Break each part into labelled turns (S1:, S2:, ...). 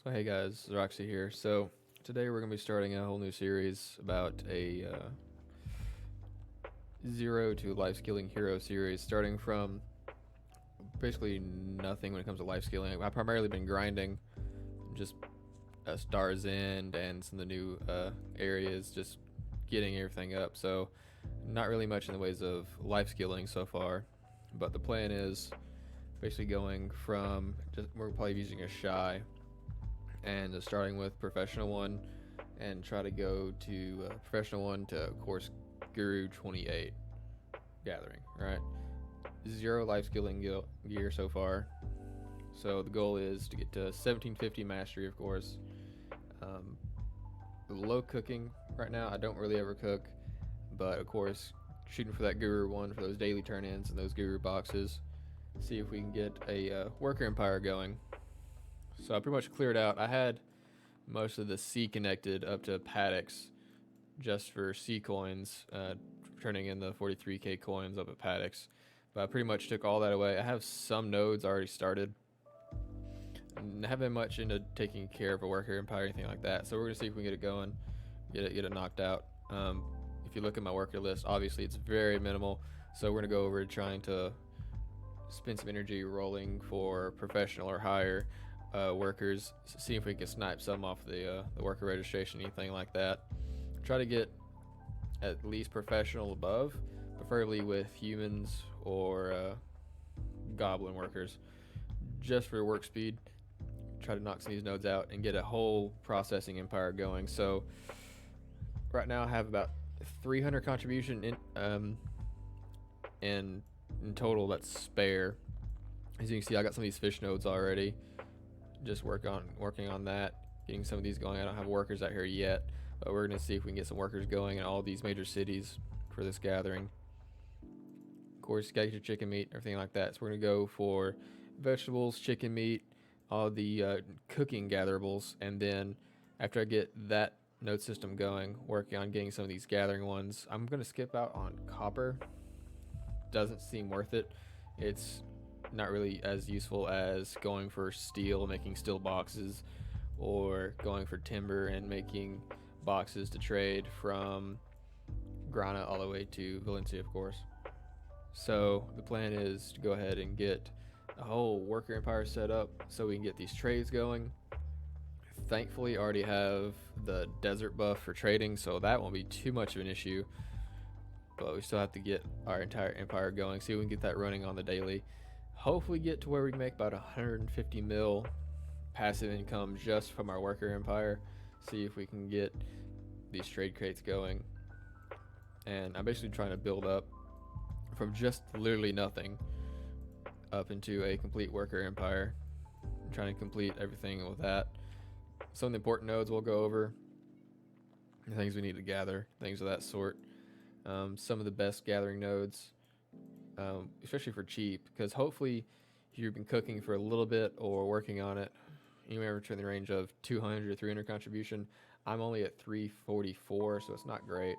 S1: So hey guys, Roxy here. So today we're gonna be starting a whole new series about a zero to life skilling hero series, starting from basically nothing when it comes to life skilling. I've primarily been grinding, just Stars End and some of the new areas, just getting everything up. So not really much in the ways of life skilling so far, but the plan is basically going from we're probably using a shy and starting with professional one and try to go to professional one to of course Guru 28 gathering, right? Zero life skilling gear so far, so the goal is to get to 1750 mastery, of course. um, Low cooking right now. I don't really ever cook, but of course shooting for that Guru one for those daily turn-ins and those Guru boxes. See if we can get a worker empire going. So I pretty much cleared out. I had most of the C connected up to paddocks just for C coins, turning in the 43k coins up at paddocks. But I pretty much took all that away. I have some nodes already started. I haven't been much into taking care of a worker empire or anything like that. So we're gonna see if we can get it going, get it knocked out. If you look at my worker list, obviously it's very minimal. So we're gonna go over trying to spend some energy rolling for professional or higher workers. See if we can snipe some off the worker registration, anything like that. Try to get at least professional above, preferably with humans or goblin workers, just for work speed. Try to knock some of these nodes out and get a whole processing empire going. So right now I have about 300 contribution in total that's spare. As you can see, I got some of these fish nodes already. Just working on that, getting some of these going. I don't have workers out here yet, but we're gonna see if we can get some workers going in all these major cities for this gathering. Of course, you gotta get your chicken meat, everything like that. So we're gonna go for vegetables, chicken meat, all the cooking gatherables, and then after I get that node system going, working on getting some of these gathering ones, I'm gonna skip out on copper. Doesn't seem worth it. It's not really as useful as going for steel, making steel boxes, or going for timber and making boxes to trade from Grana all the way to Valencia, of course. So the plan is to go ahead and get a whole worker empire set up so we can get these trades going. Thankfully, I already have the desert buff for trading, so that won't be too much of an issue. But we still have to get our entire empire going, see if we can get that running on the daily. Hopefully get to where we can make about 150 mil passive income just from our worker empire. See if we can get these trade crates going. And I'm basically trying to build up from just literally nothing up into a complete worker empire. I'm trying to complete everything with that. Some of the important nodes we'll go over, the things we need to gather, things of that sort. Some of the best gathering nodes, especially for cheap, because hopefully if you've been cooking for a little bit or working on it, you may return the range of 200 to 300 contribution. I'm only at 344, so it's not great,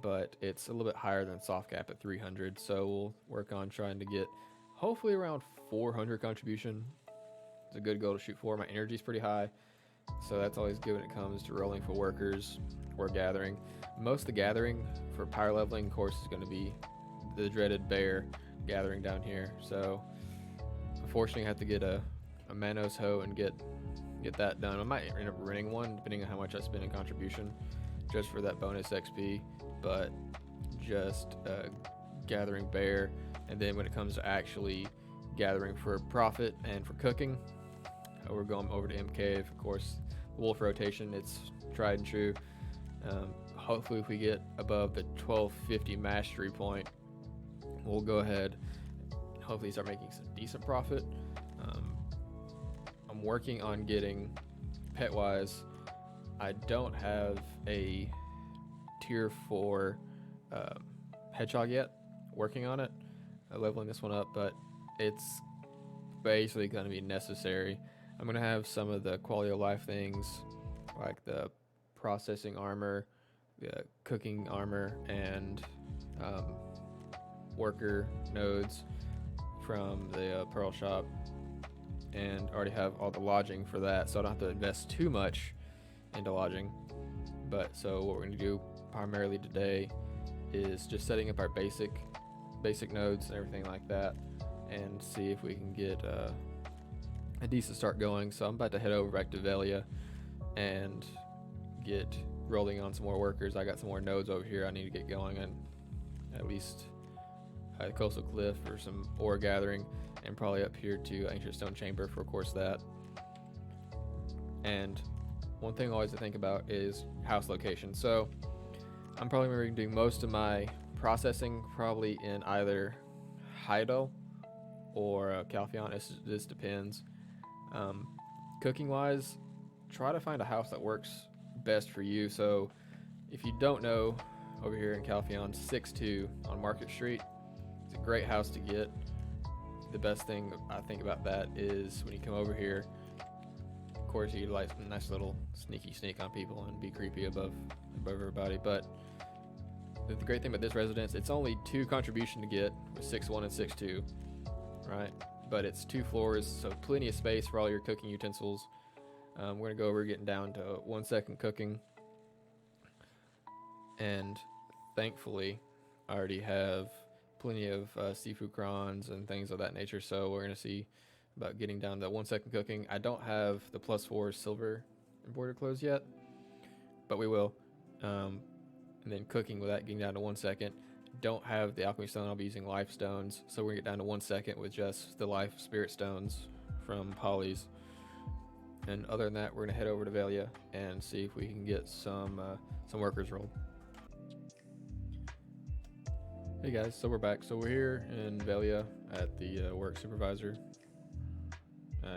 S1: but it's a little bit higher than soft cap at 300. So we'll work on trying to get hopefully around 400 contribution. It's a good goal to shoot for. My energy is pretty high, so that's always good when it comes to rolling for workers or gathering. Most of the gathering for power leveling, of course, is going to be the dreaded bear gathering down here. So unfortunately, I have to get a Manos hoe and get that done. I might end up renting one depending on how much I spend in contribution, just for that bonus XP. But just gathering bear, and then when it comes to actually gathering for profit and for cooking, we're going over to M Cave. Of course, the wolf rotation, it's tried and true. Hopefully if we get above the 1250 mastery point, we'll go ahead and hopefully start making some decent profit. I'm working on getting pet wise. I don't have a tier 4 hedgehog yet. Working on it, leveling this one up, but it's basically going to be necessary. I'm going to have some of the quality of life things like the processing armor, the cooking armor, and worker nodes from the pearl shop and already have all the lodging for that, so I don't have to invest too much into lodging. But so what we're going to do primarily today is just setting up our basic nodes and everything like that, and see if we can get a decent start going. So I'm about to head over back to Velia and get rolling on some more workers. I got some more nodes over here I need to get going, and at least at Coastal Cliff for some ore gathering, and probably up here to Ancient Stone Chamber for, of course, that. And one thing always to think about is house location. So I'm probably going to be doing most of my processing probably in either Hydo or Calpheon. This depends. Cooking wise, try to find a house that works best for you. So if you don't know, over here in Calpheon, 6-2 on Market Street, it's a great house to get. The best thing I think about that is when you come over here, of course you like a nice little sneak on people and be creepy above everybody, but the great thing about this residence, it's only 2 contribution to get with 6-1 and 6-2, right? But it's 2 floors, so plenty of space for all your cooking utensils. We're gonna go over getting down to 1 second cooking, and thankfully I already have plenty of seafood crons and things of that nature, so we're gonna see about getting down to 1 second cooking. I don't have the +4 silver embroidered clothes yet, but we will. And then cooking with that, getting down to 1 second. Don't have the alchemy stone. I'll be using life stones, so we're gonna get down to 1 second with just the life spirit stones from Polly's. And other than that, we're gonna head over to Velia and see if we can get some workers rolled. Hey guys, so we're back. So we're here in Velia at the work supervisor.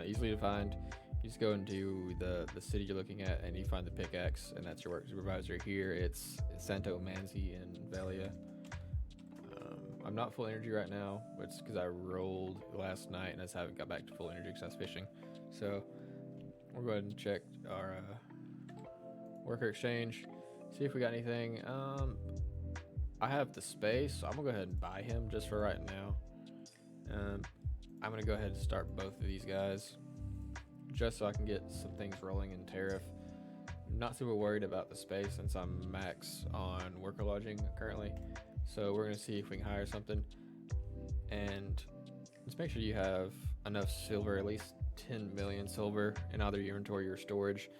S1: Easily to find. You just go into the city you're looking at, and you find the pickaxe, and that's your work supervisor. Here it's Santo Manzi in Velia. I'm not full energy right now, but it's because I rolled last night and I just haven't got back to full energy because I was fishing. So we'll go ahead and check our worker exchange, see if we got anything. I have the space, so I'm gonna go ahead and buy him just for right now. I'm gonna go ahead and start both of these guys just so I can get some things rolling in tariff. I'm not super worried about the space since I'm max on worker lodging currently. So we're gonna see if we can hire something, and just make sure you have enough silver, at least 10 million silver in either your inventory or storage.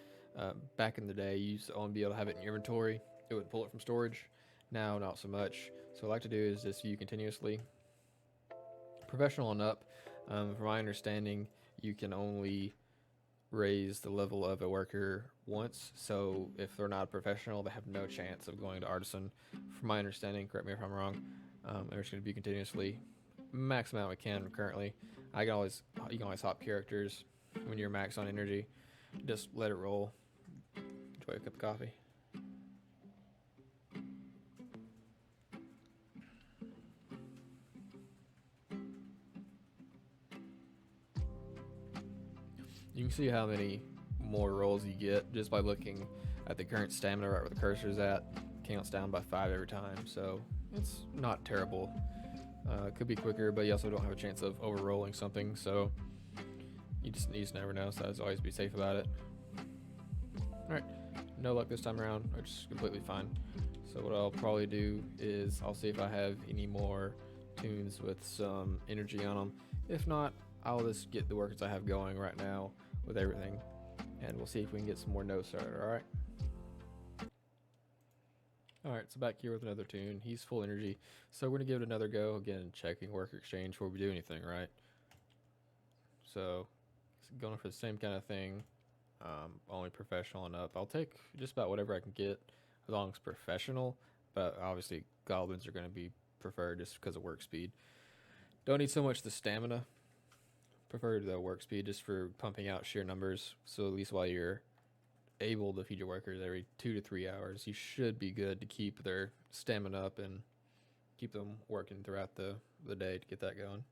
S1: Back in the day, you used to only be able to have it in your inventory. It would pull it from storage. Now, not so much. So what I like to do is just view continuously. Professional and up. From my understanding, you can only raise the level of a worker once, so if they're not a professional, they have no chance of going to artisan. From my understanding, correct me if I'm wrong, they're just going to be continuously max amount we can currently. You can always hop characters when you're max on energy. Just let it roll. Enjoy a cup of coffee. You can see how many more rolls you get just by looking at the current stamina right where the cursor is at. Counts down by 5 every time, so it's not terrible. Could be quicker, but you also don't have a chance of over rolling something, so you just never know, so I'd always be safe about it. Alright, no luck this time around, which is completely fine. So what I'll probably do is I'll see if I have any more tunes with some energy on them. If not, I'll just get the workers I have going right now with everything, and we'll see if we can get some more nodes started. Alright, so back here with another tune. He's full energy, so we're gonna give it another go. Again, checking worker exchange before we do anything, right? So going for the same kind of thing, only professional and up. I'll take just about whatever I can get as long as professional, but obviously goblins are going to be preferred just because of work speed. Don't need so much the stamina. Prefer the work speed just for pumping out sheer numbers, so at least while you're able to feed your workers every 2 to 3 hours, you should be good to keep their stamina up and keep them working throughout the day to get that going.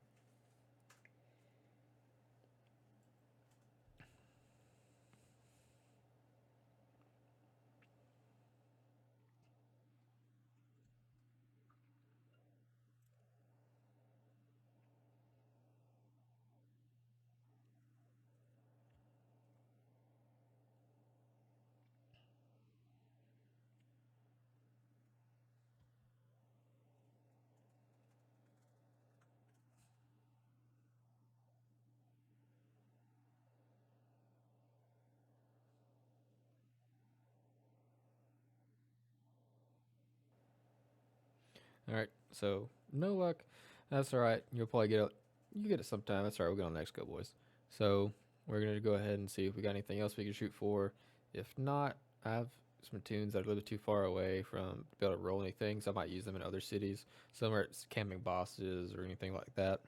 S1: All right, so no luck. That's all right. You'll probably get it. You get it sometime. That's all right. We'll get on the next go, boys. So we're gonna go ahead and see if we got anything else we can shoot for. If not, I have some tunes that are a little bit too far away from to be able to roll anything, so I might use them in other cities. Somewhere it's camping bosses or anything like that.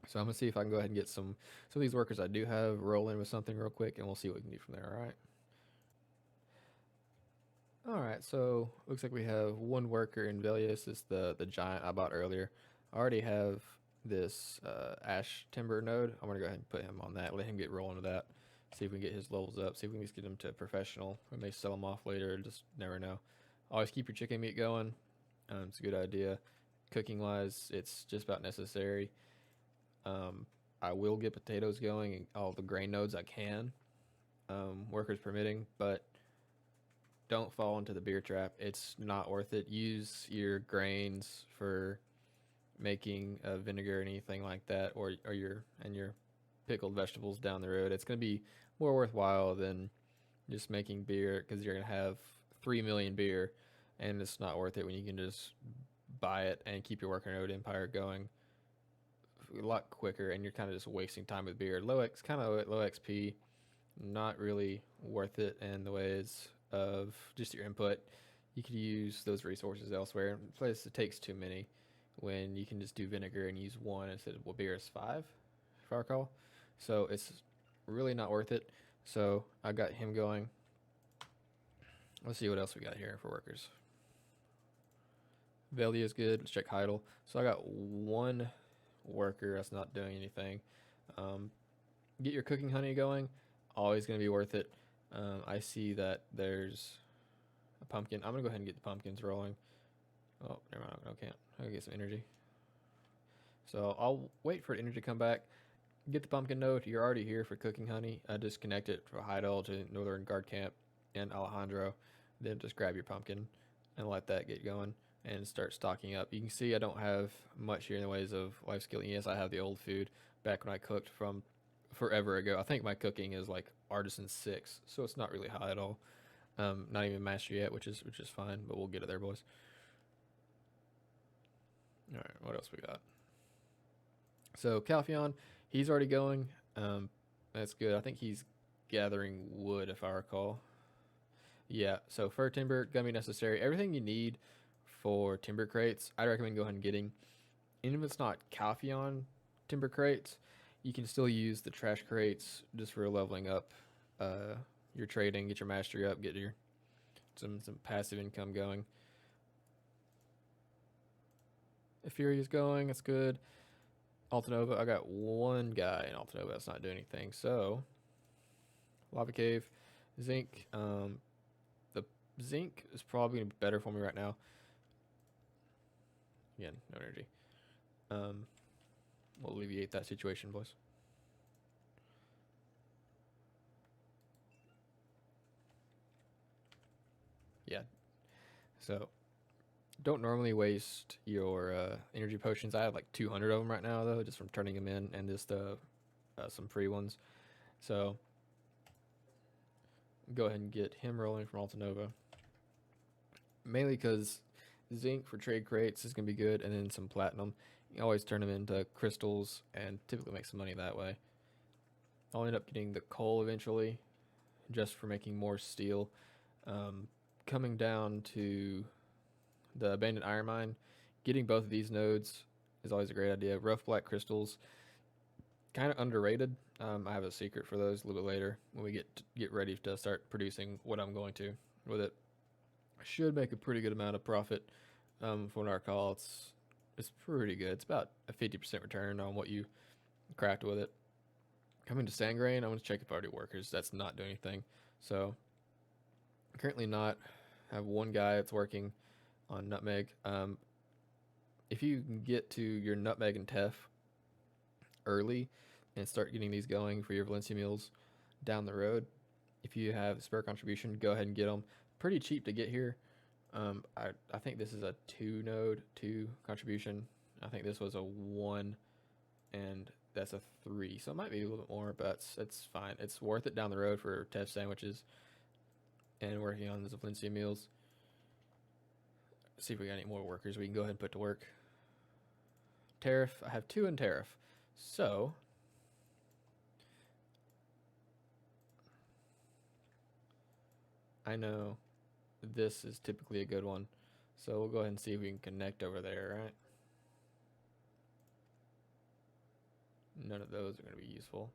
S1: So I'm gonna see if I can go ahead and get some of these workers I do have rolling with something real quick, and we'll see what we can do from there. All right. All right. So looks like we have one worker in Velius. Is the giant I bought earlier. I already have this ash timber node. I'm gonna go ahead and put him on that. Let him get rolling with that. See if we can get his levels up. See if we can just get him to professional. We may sell him off later. Just never know. Always keep your chicken meat going. It's a good idea. Cooking wise, it's just about necessary. Um, I will get potatoes going and all the grain nodes I can, workers permitting, but don't fall into the beer trap. It's not worth it. Use your grains for making vinegar or anything like that, or your pickled vegetables down the road. It's going to be more worthwhile than just making beer because you're going to have 3 million beer, and it's not worth it when you can just buy it and keep your worker node empire going a lot quicker, and you're kind of just wasting time with beer. Kind of low XP, not really worth it in the ways of just your input. You could use those resources elsewhere. Plus, it takes too many when you can just do vinegar and use one instead of beer is 5, if I recall. So it's really not worth it. So I got him going. Let's see what else we got here for workers. Velia is good. Let's check Heidel. So I got one worker that's not doing anything. Get your cooking honey going. Always going to be worth it. I see that there's a pumpkin. I'm going to go ahead and get the pumpkins rolling. Oh, never mind. I can't. I'll get some energy. So I'll wait for energy to come back. Get the pumpkin node. You're already here for cooking honey. Just connect it from Heidel to Northern Guard Camp and Alejandro. Then just grab your pumpkin and let that get going and start stocking up. You can see I don't have much here in the ways of life skilling. Yes, I have the old food back when I cooked from forever ago. I think my cooking is like artisan 6, so it's not really high at all. Not even master yet, which is fine, but we'll get it there, boys. All right, what else we got? So Calpheon, he's already going. That's good. I think he's gathering wood, if I recall. Yeah, so fir timber gonna be necessary. Everything you need for timber crates, I recommend go ahead and getting. Even if it's not Calpheon timber crates, you can still use the trash crates just for leveling up your trading, get your mastery up, get your some passive income going. Epheria's going, that's good. Altanova, I got one guy in Altanova that's not doing anything. So Lava Cave, Zinc. The zinc is probably gonna be better for me right now. Again, no energy. We'll alleviate that situation, boys. Yeah. So don't normally waste your energy potions. I have like 200 of them right now, though, just from turning them in and just some free ones. So go ahead and get him rolling from Altanova. Mainly because zinc for trade crates is going to be good, and then some platinum. You can always turn them into crystals and typically make some money that way. I'll end up getting the coal eventually, just for making more steel. Coming down to the abandoned iron mine, getting both of these nodes is always a great idea. Rough black crystals, kind of underrated. I have a secret for those a little bit later when we get ready to start producing what I'm going to with it. Should make a pretty good amount of profit for our call. It's pretty good. It's about a 50% return on what you craft with it. Coming to Sangrain, I'm going to check if I already workers. That's not doing anything. So currently not. I have one guy that's working on nutmeg. If you can get to your nutmeg and teff early and start getting these going for your Valencia meals down the road, if you have spare contribution, go ahead and get them. Pretty cheap to get here. I think this is a 2 contribution. I think this was a 1 and that's a 3, so it might be a little bit more, but it's fine. It's worth it down the road for teff sandwiches and working on the Valencia meals. see if we got any more workers we can go ahead and put to work. Tariff, I have 2 in tariff. So I know this is typically a good one. So we'll go ahead and see if we can connect over there, right? None of those are going to be useful.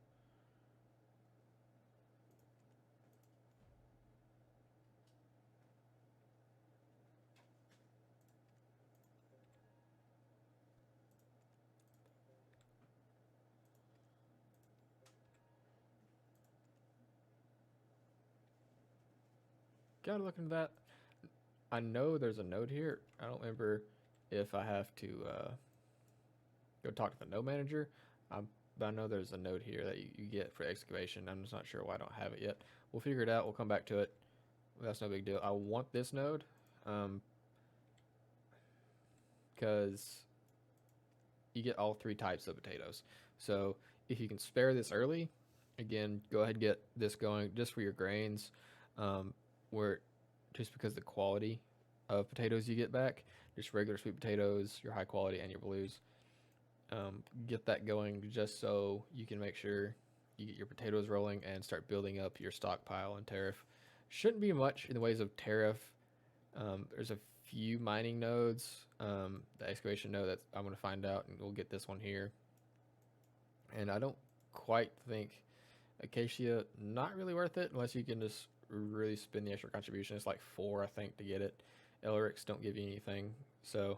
S1: Gotta look into that. I know there's a node here. I don't remember if I have to go talk to the node manager. But I know there's a node here that you get for excavation. I'm just not sure why I don't have it yet. We'll figure it out. We'll come back to it. That's no big deal. I want this node because you get all 3 types of potatoes. So if you can spare this early, again, go ahead and get this going just for your grains. Where just because the quality of potatoes you get back, just regular sweet potatoes, your high quality and your blues, get that going just so you can make sure you get your potatoes rolling and start building up your stockpile and tariff. Shouldn't be much in the ways of tariff. There's a few mining nodes, the excavation node that I'm going to find out, and we'll get this one here. And I don't quite think Acacia, not really worth it unless you can just really spend the extra contribution. It's like 4, I think, to get it. Elrics don't give you anything. So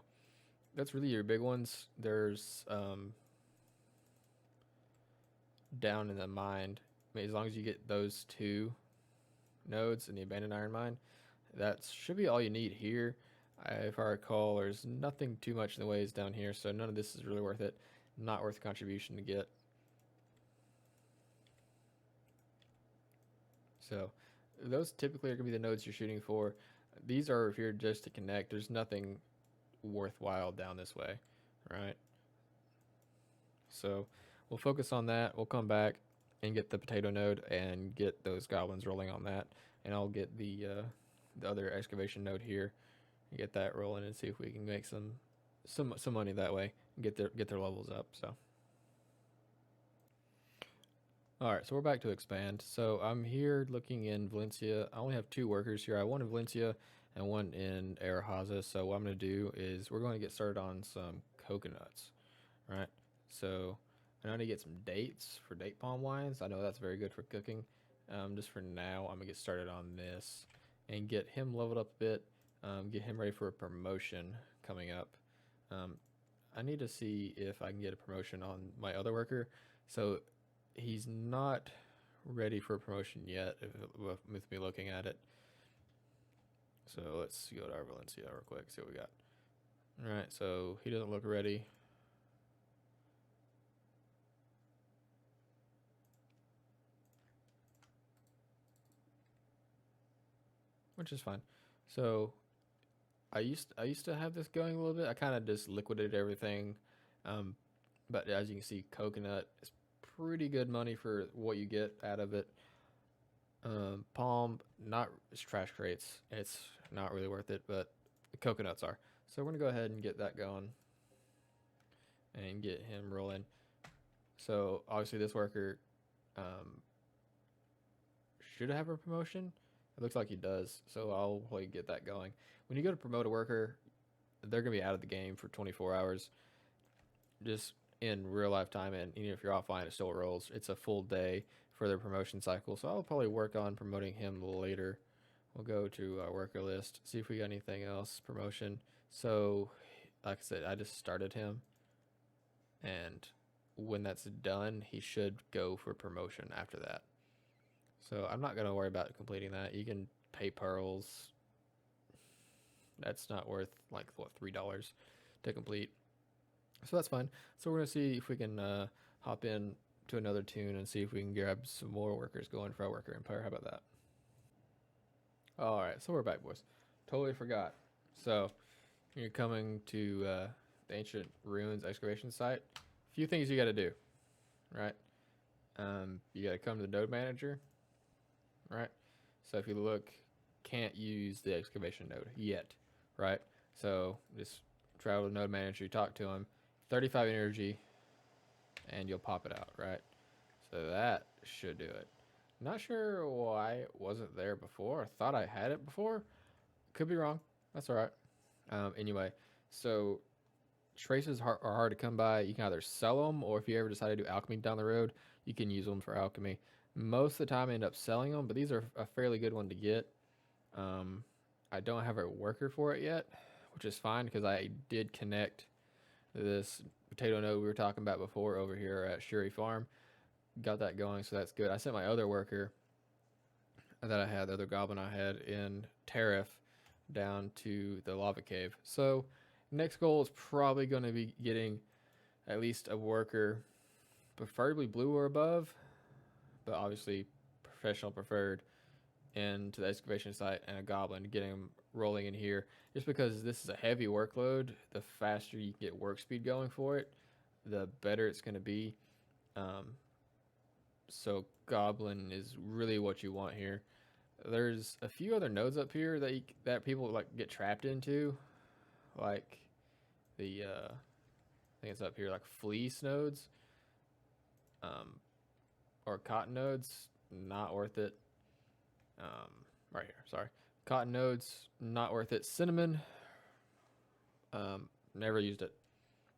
S1: that's really your big ones. There's down in the mine. I mean, as long as you get those 2 nodes in the abandoned iron mine, that should be all you need here. If I recall, there's nothing too much in the ways down here, so none of this is really worth it. Not worth the contribution to get. So those typically are going to be the nodes you're shooting for. These are if you're just to connect. There's nothing worthwhile down this way, right? So we'll focus on that. We'll come back and get the potato node and get those goblins rolling on that. And I'll get the other excavation node here and get that rolling and see if we can make some money that way and get their levels up. So. Alright, so we're back to expand. So I'm here looking in Valencia. I only have 2 workers here. I have 1 in Valencia and 1 in Arahaza. So what I'm going to do is we're going to get started on some coconuts. Right? So I need to get some dates for date palm wines. I know that's very good for cooking. Just for now, I'm going to get started on this and get him leveled up a bit. Get him ready for a promotion coming up. I need to see if I can get a promotion on my other worker. So he's not ready for a promotion yet with me looking at it. So let's go to our Valencia real quick, see what we got. Alright, so he doesn't look ready. Which is fine. So I used to have this going a little bit. I kind of just liquidated everything. But as you can see, coconut is pretty good money for what you get out of it. Palm, not, it's trash crates. It's not really worth it, but the coconuts are. So we're gonna go ahead and get that going and get him rolling. So obviously this worker should have a promotion. It looks like he does, so I'll probably get that going. When you go to promote a worker, they're gonna be out of the game for 24 hours. Just in real life time, and even if you're offline, it still rolls. It's a full day for their promotion cycle, so I'll probably work on promoting him later. We'll go to our worker list, see if we got anything else. Promotion. So, like I said, I just started him, and when that's done, he should go for promotion after that. So I'm not gonna worry about completing that. You can pay pearls. That's not worth like what, $3 to complete. So that's fine. So we're gonna see if we can hop in to another tune and see if we can grab some more workers going for our worker empire. How about that? All right, so we're back, boys. Totally forgot. So you're coming to the ancient ruins excavation site. A few things you got to do, right? You got to come to the node manager, right? So if you look, can't use the excavation node yet, right? So just travel to node manager, you talk to him, 35 energy, and you'll pop it out, right? So that should do it. Not sure why it wasn't there before. I thought I had it before. Could be wrong. That's all right. Anyway, so traces are hard to come by. You can either sell them, or if you ever decide to do alchemy down the road, you can use them for alchemy. Most of the time, I end up selling them, but these are a fairly good one to get. Um, I don't have a worker for it yet, which is fine because I did connect this potato node we were talking about before over here at Shuri Farm. Got that going, so that's good. I sent my other worker that I had, the other goblin I had in Tariff, down to the lava cave. So next goal is probably going to be getting at least a worker, preferably blue or above, but obviously professional preferred, into the excavation site, and a goblin, getting them rolling in here. Just because this is a heavy workload, the faster you get work speed going for it, the better it's going to be. Um, so goblin is really what you want here. There's a few other nodes up here that people like get trapped into, like the I think it's up here, like fleece nodes, um, or cotton nodes. Not worth it. Right here, sorry. Cotton nodes, not worth it. Cinnamon, never used it.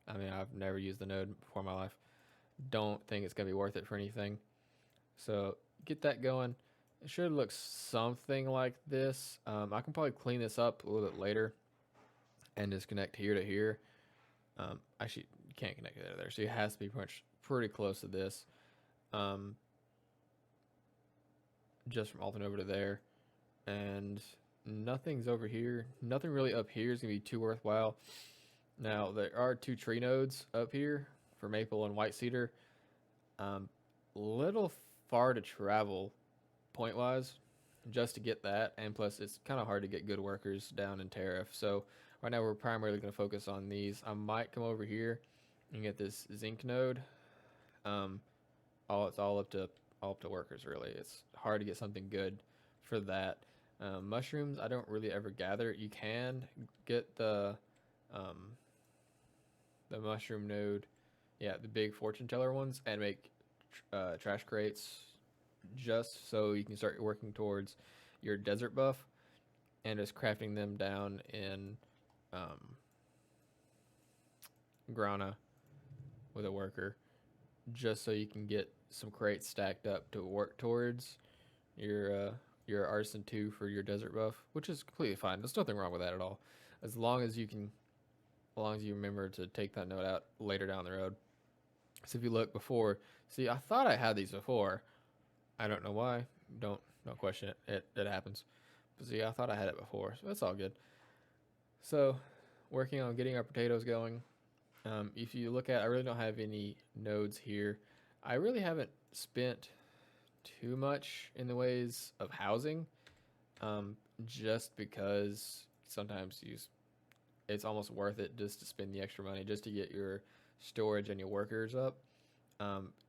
S1: I mean, I've never used the node before in my life. Don't think it's gonna be worth it for anything. So get that going. It should look something like this. I can probably clean this up a little bit later and just connect here to here. Actually, you can't connect it to there, so it has to be pretty close to this. Um, just from Alton over to there, and nothing's over here. Nothing really up here is gonna be too worthwhile. Now there are 2 tree nodes up here for maple and white cedar. Little far to travel point wise just to get that, and plus it's kind of hard to get good workers down in Tariff. So right now we're primarily going to focus on these. I might come over here and get this zinc node. It's all up to workers really. It's hard to get something good for that. Mushrooms I don't really ever gather. You can get um, the mushroom node, yeah, the big fortune teller ones, and make trash crates just so you can start working towards your desert buff, and just crafting them down in um, Grana with a worker, just so you can get some crates stacked up to work towards your artisan 2 for your desert buff, which is completely fine. There's nothing wrong with that at all, as long as you can, as long as you remember to take that note out later down the road. So if you look before, see, I thought I had these before. I don't know why. Don't question it. It happens. But see, I thought I had it before, so that's all good. So, working on getting our potatoes going. If you look at, I really don't have any nodes here. I really haven't spent too much in the ways of housing, just because sometimes it's almost worth it just to spend the extra money just to get your storage and your workers up,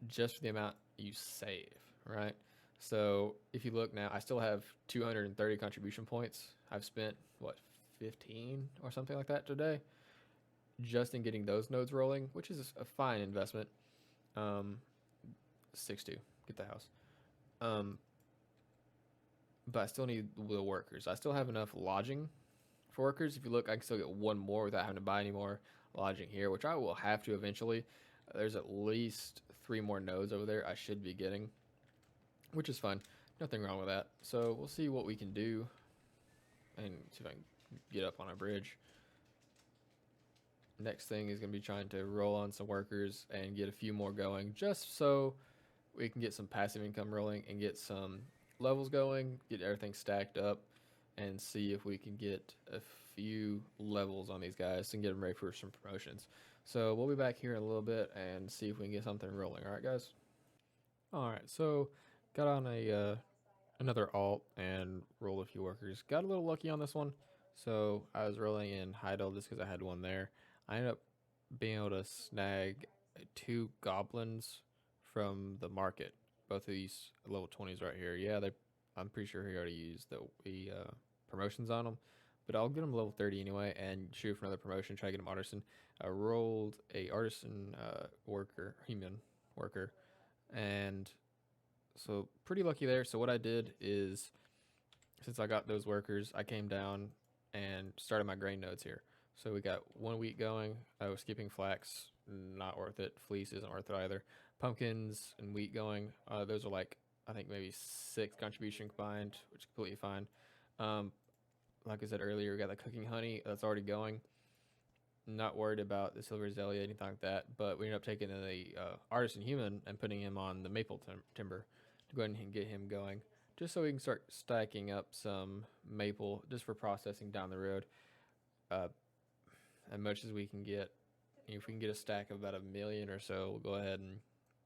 S1: just for the amount you save, right? So if you look now, I still have 230 contribution points. I've spent what, 15 or something like that today, just in getting those nodes rolling, which is a fine investment. 6-2, get the house. But I still need the workers. I still have enough lodging for workers. If you look, I can still get one more without having to buy any more lodging here, which I will have to eventually. There's at least 3 more nodes over there I should be getting, which is fine. Nothing wrong with that. So we'll see what we can do, and see if I can get up on a bridge. Next thing is going to be trying to roll on some workers and get a few more going, just so we can get some passive income rolling and get some levels going, get everything stacked up, and see if we can get a few levels on these guys and get them ready for some promotions. So we'll be back here in a little bit and see if we can get something rolling. All right, guys? All right, so got on a another alt and rolled a few workers. Got a little lucky on this one. So I was rolling in Heidel just because I had one there. I ended up being able to snag 2 goblins from the market. Both of these level 20s right here. Yeah, I'm pretty sure he already used the promotions on them. but I'll get him level 30 anyway and shoot for another promotion. Try to get him artisan. I rolled a artisan worker, human worker, and so pretty lucky there. So what I did is, since I got those workers, I came down and started my grain nodes here. So we got 1 week going. I was skipping flax, not worth it. Fleece isn't worth it either. Pumpkins and wheat going. Those are like, I think maybe 6 contribution combined, which is completely fine. Um, like I said earlier, we got the cooking honey that's already going. Not worried about the silver zelia, anything like that. But we ended up taking the artisan human and putting him on the maple timber to go ahead and get him going, just so we can start stacking up some maple just for processing down the road. Uh, as much as we can get. If we can get a stack of about 1 million or so, we'll go ahead and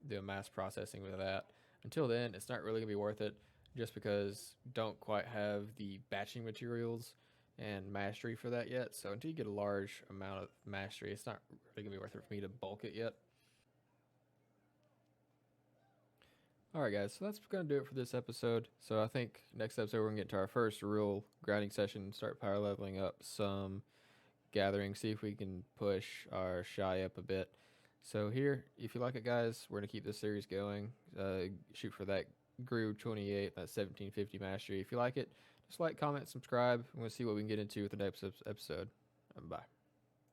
S1: do a mass processing with that. Until then, it's not really gonna be worth it, just because don't quite have the batching materials and mastery for that yet. So until you get a large amount of mastery, it's not really gonna be worth it for me to bulk it yet. Alright guys, so that's gonna do it for this episode. So I think next episode we're gonna get to our first real grinding session and start power leveling up some gathering, see if we can push our shy up a bit. So here, if you like it guys, we're gonna keep this series going. Shoot for that Groove 28, that 1750 mastery. If you like it, just like, comment, subscribe. I'm gonna see what we can get into with the next episode. Bye.